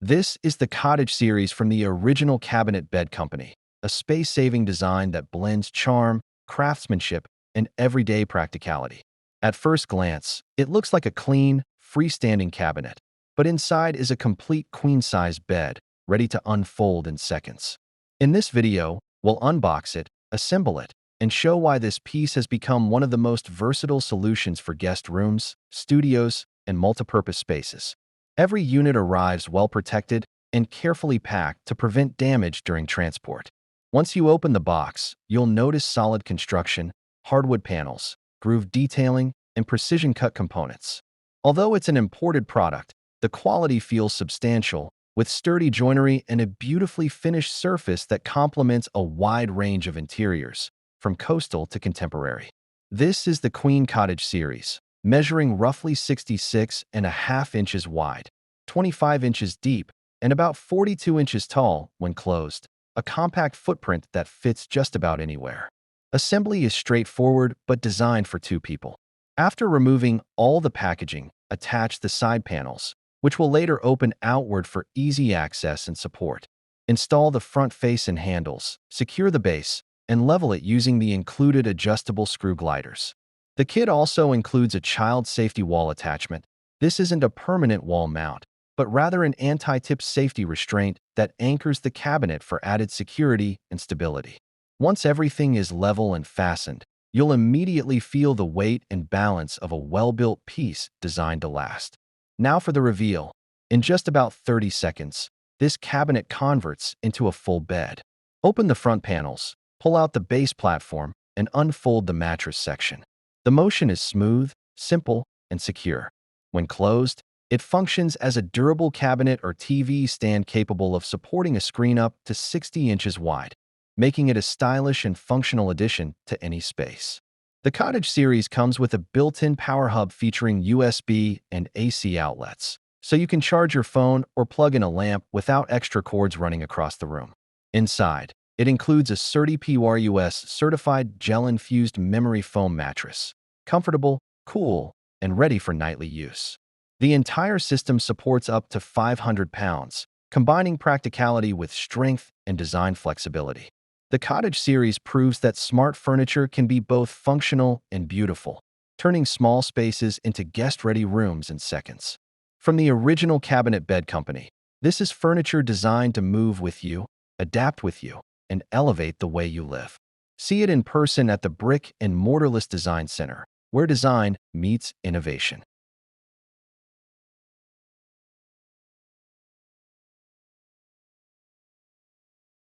This is the Cottage series from the original Cabinet Bed Company, a space-saving design that blends charm, craftsmanship, and everyday practicality. At first glance, it looks like a clean, freestanding cabinet, but inside is a complete queen-size bed, ready to unfold in seconds. In this video, we'll unbox it, assemble it, and show why this piece has become one of the most versatile solutions for guest rooms, studios, and multipurpose spaces. Every unit arrives well protected and carefully packed to prevent damage during transport. Once you open the box, you'll notice solid construction, hardwood panels, groove detailing, and precision-cut components. Although it's an imported product, the quality feels substantial, with sturdy joinery and a beautifully finished surface that complements a wide range of interiors, from coastal to contemporary. This is the Queen Cottage series, measuring roughly 66.5 inches wide, 25 inches deep, and about 42 inches tall when closed, a compact footprint that fits just about anywhere. Assembly is straightforward but designed for two people. After removing all the packaging, attach the side panels, which will later open outward for easy access and support. Install the front face and handles, secure the base, and level it using the included adjustable screw gliders. The kit also includes a child safety wall attachment. This isn't a permanent wall mount, but rather an anti-tip safety restraint that anchors the cabinet for added security and stability. Once everything is level and fastened, you'll immediately feel the weight and balance of a well-built piece designed to last. Now for the reveal. In just about 30 seconds, this cabinet converts into a full bed. Open the front panels, pull out the base platform, and unfold the mattress section. The motion is smooth, simple, and secure. When closed, it functions as a durable cabinet or TV stand capable of supporting a screen up to 60 inches wide, making it a stylish and functional addition to any space. The Cottage series comes with a built-in power hub featuring USB and AC outlets, so you can charge your phone or plug in a lamp without extra cords running across the room. Inside, it includes a CertiPURUS certified gel-infused memory foam mattress, comfortable, cool, and ready for nightly use. The entire system supports up to 500 pounds, combining practicality with strength and design flexibility. The Cottage series proves that smart furniture can be both functional and beautiful, turning small spaces into guest-ready rooms in seconds. From the original Cabinet Bed Company, this is furniture designed to move with you, adapt with you, and elevate the way you live. See it in person at the Brick and Mortarless Design Center, where design meets innovation.